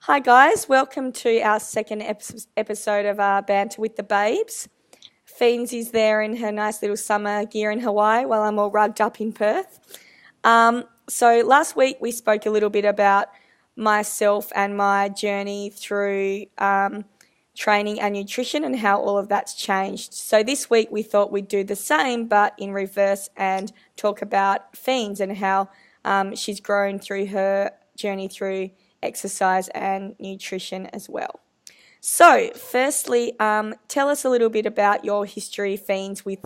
Hi guys, welcome to our second episode of Banter with the Babes. Fiends is there in her nice little summer gear in Hawaii while I'm all rugged up in Perth. So last week we spoke a little bit about myself and my journey through training and nutrition and how all of that's changed. So this week we thought we'd do the same but in reverse and talk about Fiends and how she's grown through her journey through exercise and nutrition as well. So firstly, tell us a little bit about your history, Fiends, with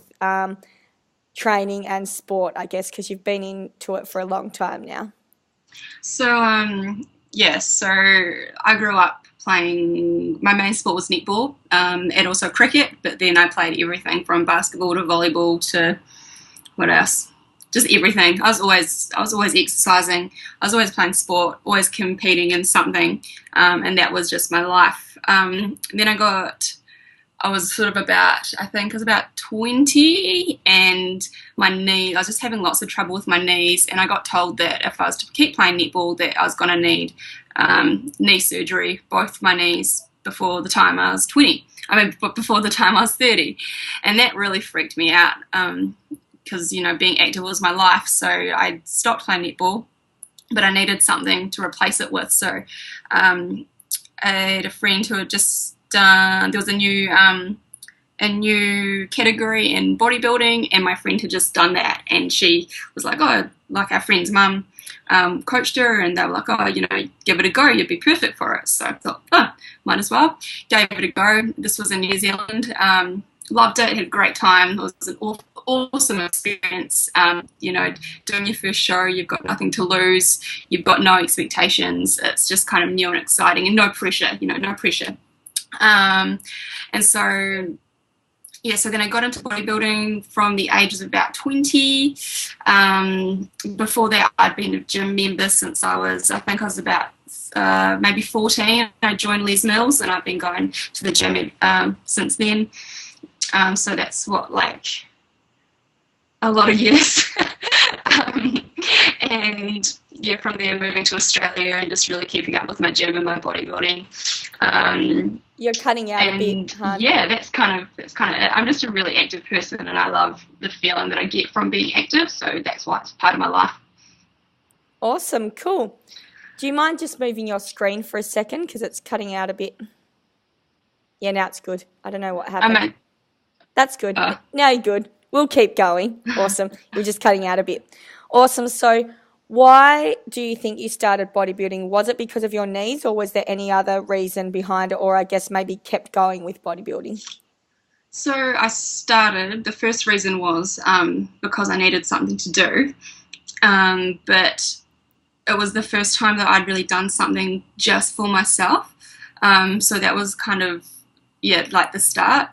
training and sport, I guess, because you've been into it for a long time now. So, so I grew up playing, my main sport was netball, and also cricket, but then I played everything from basketball to volleyball to what else? Just everything. I was always exercising. I was always playing sport, always competing in something, and that was just my life. Then I was sort of I think I was about 20, and I was just having lots of trouble with my knees, and I got told that if I was to keep playing netball that I was going to need knee surgery, both my knees, before the time I was 20. Before the time I was 30, and that really freaked me out. Because, being active was my life. So I stopped playing netball, but I needed something to replace it with. So I had a friend who had just done, there was a new category in bodybuilding, and my friend had just done that. And she was like, oh, like our friend's mum coached her, and they were like, oh, give it a go, you'd be perfect for it. So I thought, oh, might as well. Gave it a go. This was in New Zealand. Loved it, had a great time. It was an awesome experience. Doing your first show, you've got nothing to lose, you've got no expectations, it's just kind of new and exciting and no pressure. And so then I got into bodybuilding from the ages of about 20. Before that, I'd been a gym member since I think I was about maybe 14. I joined Les Mills, and I've been going to the gym since then. So that's a lot of years. And from there moving to Australia and just really keeping up with my gym and my bodybuilding. You're cutting out a bit, huh? Yeah, that's kind of it. I'm just a really active person, and I love the feeling that I get from being active, so that's why it's part of my life. Awesome, cool. Do you mind just moving your screen for a second because it's cutting out a bit? Yeah, now it's good. I don't know what happened. That's good. Now you're good. We'll keep going. Awesome. You're just cutting out a bit. Awesome. So why do you think you started bodybuilding? Was it because of your knees, or was there any other reason behind it, or I guess maybe kept going with bodybuilding? So the first reason was because I needed something to do. But it was the first time that I'd really done something just for myself. So that was kind of, the start.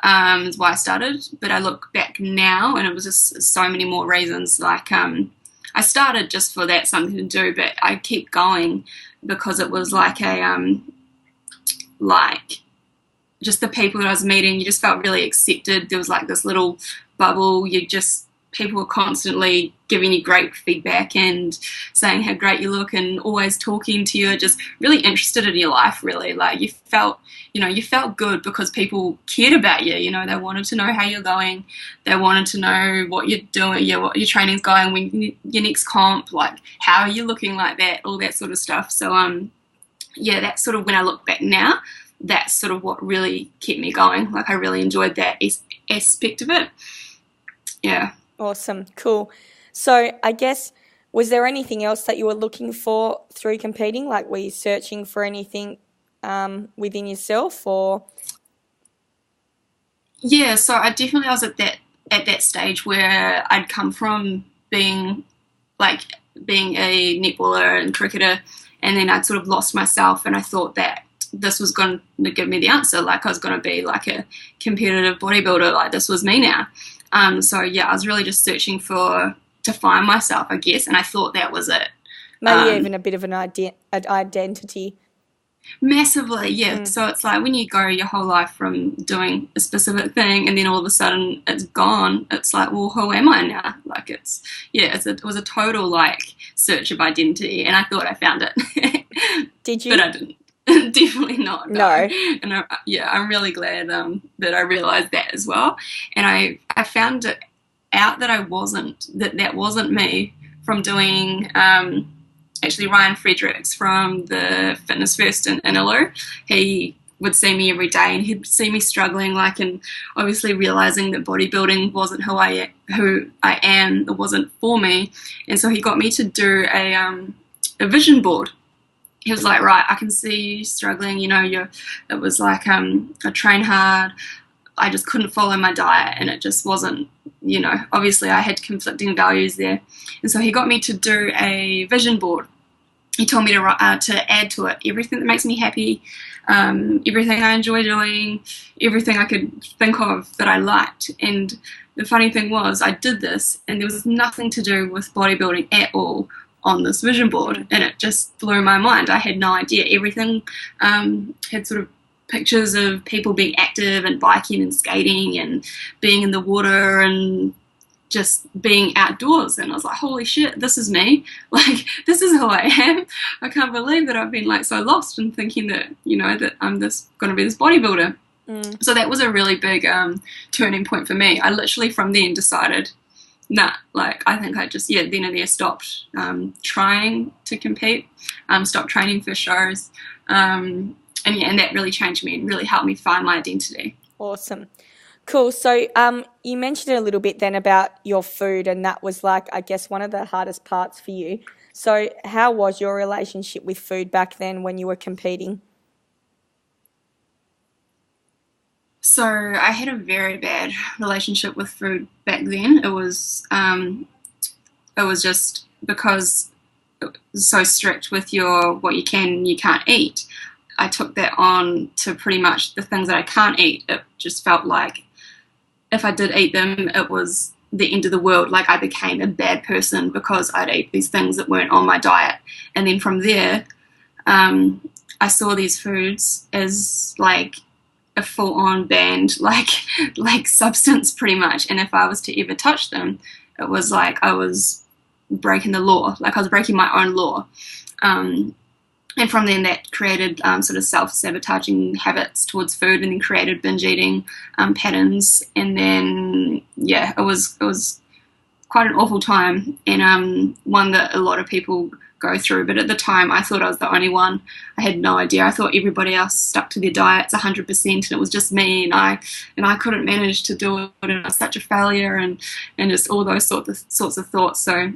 Is why I started. But I look back now, and it was just so many more reasons. I started just for that, something to do, but I kept going because it was just the people that I was meeting, you just felt really accepted. There was this little bubble. People were constantly giving you great feedback and saying how great you look and always talking to you, just really interested in your life, really. You felt good because people cared about you. They wanted to know how you're going. They wanted to know what you're doing, what your training's going, when your next comp, how are you looking, like that, all that sort of stuff. So, that's sort of, when I look back now, that's sort of what really kept me going. I really enjoyed that aspect of it. Yeah. Awesome. Cool. So I guess, was there anything else that you were looking for through competing? Were you searching for anything within yourself, or? Yeah, so I definitely was at that stage where I'd come from being a netballer and cricketer, and then I'd sort of lost myself, and I thought that this was going to give me the answer. I was going to be a competitive bodybuilder. This was me now. I was really just searching to find myself, I guess, and I thought that was it. Maybe even a bit of an identity. Massively, yeah. So it's when you go your whole life from doing a specific thing, and then all of a sudden it's gone. It's well, who am I now? It was a total search of identity, and I thought I found it. Did you? But I didn't. Definitely not. No. No. And I'm really glad that I realized that as well. And I found it out that that wasn't me from doing actually Ryan Fredericks from the Fitness First in Inalo. He would see me every day and he'd see me struggling, like, and obviously realizing that bodybuilding wasn't who I am, it wasn't for me. And so he got me to do a vision board. He was like, right, I can see you struggling, it was like, I train hard, I just couldn't follow my diet, and it just wasn't, obviously I had conflicting values there. And so he got me to do a vision board. He told me to add to it everything that makes me happy, everything I enjoy doing, everything I could think of that I liked. And the funny thing was, I did this, and there was nothing to do with bodybuilding at all on this vision board, and it just blew my mind. I had no idea. Everything had sort of pictures of people being active and biking and skating and being in the water and just being outdoors. And I was like, holy shit, this is me. Like, this is who I am. I can't believe that I've been like so lost and thinking that, that I'm going to be this bodybuilder. So that was a really big turning point for me. I literally from then decided, nah, like, I think I just, then and there stopped trying to compete, stopped training for shows. And that really changed me and really helped me find my identity. Awesome. Cool. So you mentioned it a little bit then about your food, and that was like, I guess, one of the hardest parts for you. So how was your relationship with food back then when you were competing? So I had a very bad relationship with food back then. It was just because it was so strict with what you can and you can't eat. I took that on to pretty much the things that I can't eat. It just felt like if I did eat them, it was the end of the world. Like, I became a bad person because I'd eat these things that weren't on my diet. And then from there, I saw these foods as like a full-on banned like substance pretty much. And if I was to ever touch them, it was like I was breaking the law, like I was breaking my own law. And from then that created sort of self-sabotaging habits towards food, and then created binge eating patterns. And then, it was quite an awful time, and one that a lot of people go through. But at the time, I thought I was the only one. I had no idea. I thought everybody else stuck to their diets 100%, and it was just me, and I couldn't manage to do it, and I was such a failure, and just all those sorts of thoughts. So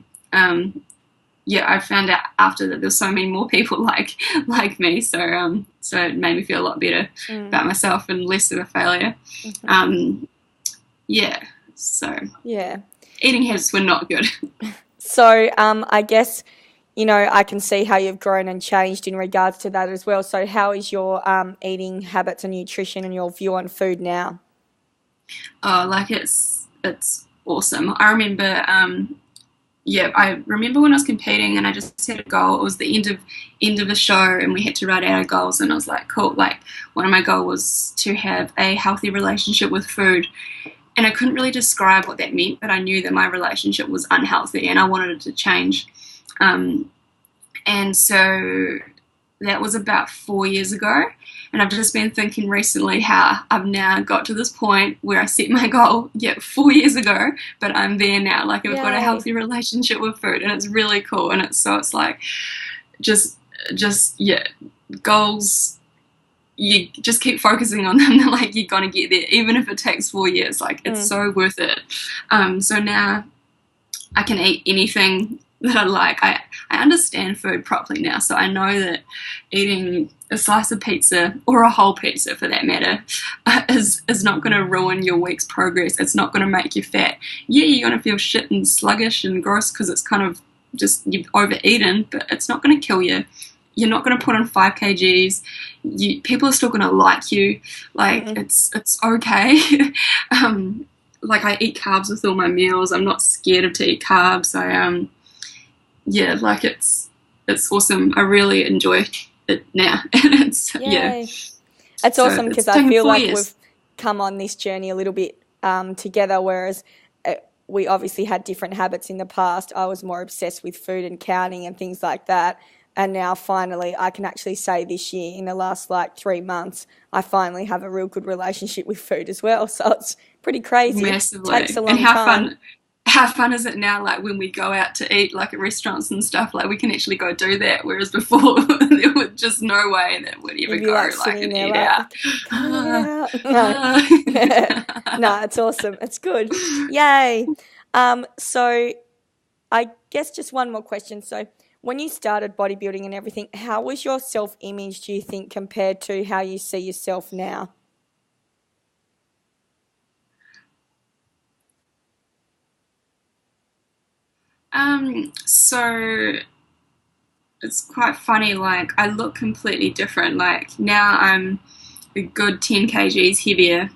I found out after that there's so many more people like me. So it made me feel a lot better about myself and less of a failure. So eating habits were not good. So I guess, I can see how you've grown and changed in regards to that as well. So how is your eating habits and nutrition and your view on food now? Oh, like it's awesome. I remember I remember when I was competing and I just set a goal. It was the end of a show and we had to write out our goals, and I was like, cool, like one of my goals was to have a healthy relationship with food. And I couldn't really describe what that meant, but I knew that my relationship was unhealthy and I wanted it to change. And so that was about 4 years ago. And I've just been thinking recently how I've now got to this point where I set my goal, 4 years ago, but I'm there now. Like, I've got a healthy relationship with food, and it's really cool. And it's like, goals, you just keep focusing on them. Like, you're going to get there, even if it takes 4 years. Like, it's so worth it. So now I can eat anything that I like. I understand food properly now, so I know that eating a slice of pizza, or a whole pizza for that matter, is not going to ruin your week's progress. It's not going to make you fat. You're going to feel shit and sluggish and gross because it's kind of just you've overeaten, but it's not going to kill you. You're not going to put on 5 kgs. People are still going to like you. Like, it's okay. Like, I eat carbs with all my meals. I'm not scared to eat carbs. Like, it's awesome. I really enjoy it now. It's awesome, because I feel like we've come on this journey a little bit together, whereas we obviously had different habits in the past. I was more obsessed with food and counting and things like that, And now finally I can actually say this year, in the last like 3 months, I finally have a real good relationship with food as well. So it's pretty crazy. It takes Massively. a And long time. how fun is it now, like when we go out to eat like at restaurants and stuff, like we can actually go do that, whereas before there was just no way that we'd ever You'd be go like like sitting and there eat like, out. can I get out? No. No, it's awesome. It's good. Yay. So I guess just one more question. So when you started bodybuilding and everything, how was your self-image, do you think, compared to how you see yourself now? So it's quite funny, like I look completely different. Like now I'm a good 10 kgs heavier,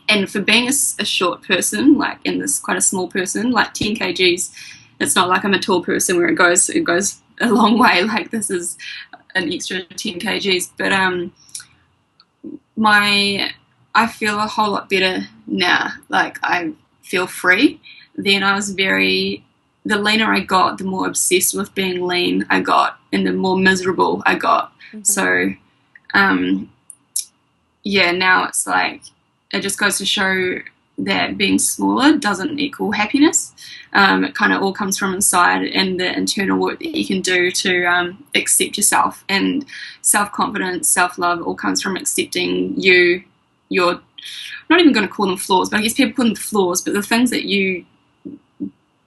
and for being a short person, like in this quite a small person, like 10 kgs, it's not like I'm a tall person where it goes a long way. Like this is an extra 10 kgs, but my I feel a whole lot better now. Like I feel free. Then I was very the leaner I got, the more obsessed with being lean I got, and the more miserable I got. Hmm. So um, yeah, now it's like it just goes to show that being smaller doesn't equal happiness. It kind of all comes from inside and the internal work that you can do to accept yourself, and self confidence, self love all comes from accepting you. Your I'm not even going to call them flaws, but I guess people call them flaws, but the things that you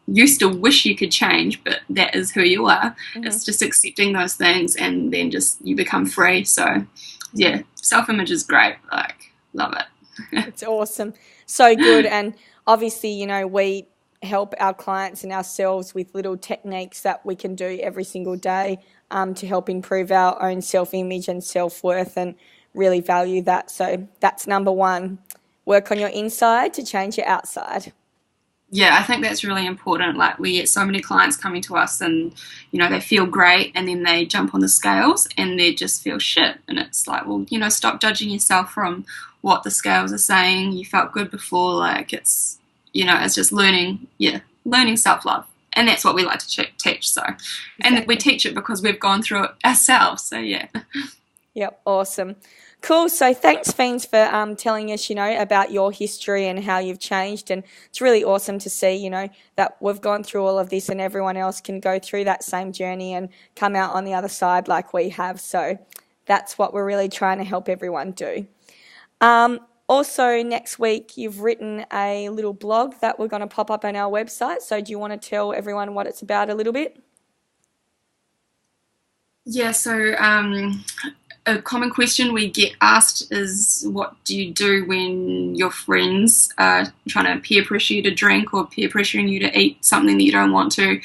used to wish you could change, but that is who you are. Hmm. It's just accepting those things, and then just you become free. So yeah, self image is great. Like love it. It's awesome. So good. And obviously, we help our clients and ourselves with little techniques that we can do every single day, to help improve our own self image and self worth, and really value that. So that's number one. Work on your inside to change your outside. Yeah, I think that's really important. Like we get so many clients coming to us, and they feel great, and then they jump on the scales and they just feel shit. And it's like, well, stop judging yourself from what the scales are saying. You felt good before. Like it's just learning. Yeah, learning self love, and that's what we like to teach. So, and we Exactly. teach it because we've gone through it ourselves. So yeah. Yep, awesome. Cool. So thanks, Fiends, for telling us, about your history and how you've changed. And it's really awesome to see, that we've gone through all of this and everyone else can go through that same journey and come out on the other side like we have. So that's what we're really trying to help everyone do. Also, next week, you've written a little blog that we're going to pop up on our website. So do you want to tell everyone what it's about a little bit? Yeah, so a common question we get asked is, what do you do when your friends are trying to peer pressure you to drink or peer pressuring you to eat something that you don't want to?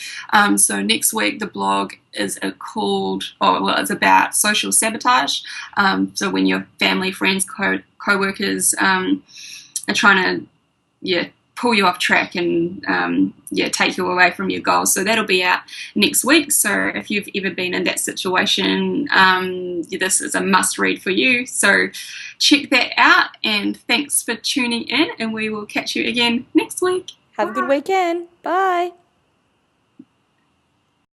So next week the blog is it's about social sabotage. So when your family, friends, co-workers are trying to, yeah, pull you off track and take you away from your goals. So that'll be out next week. So if you've ever been in that situation, this is a must read for you. So check that out, and thanks for tuning in, and we will catch you again next week. Have a good weekend. Bye.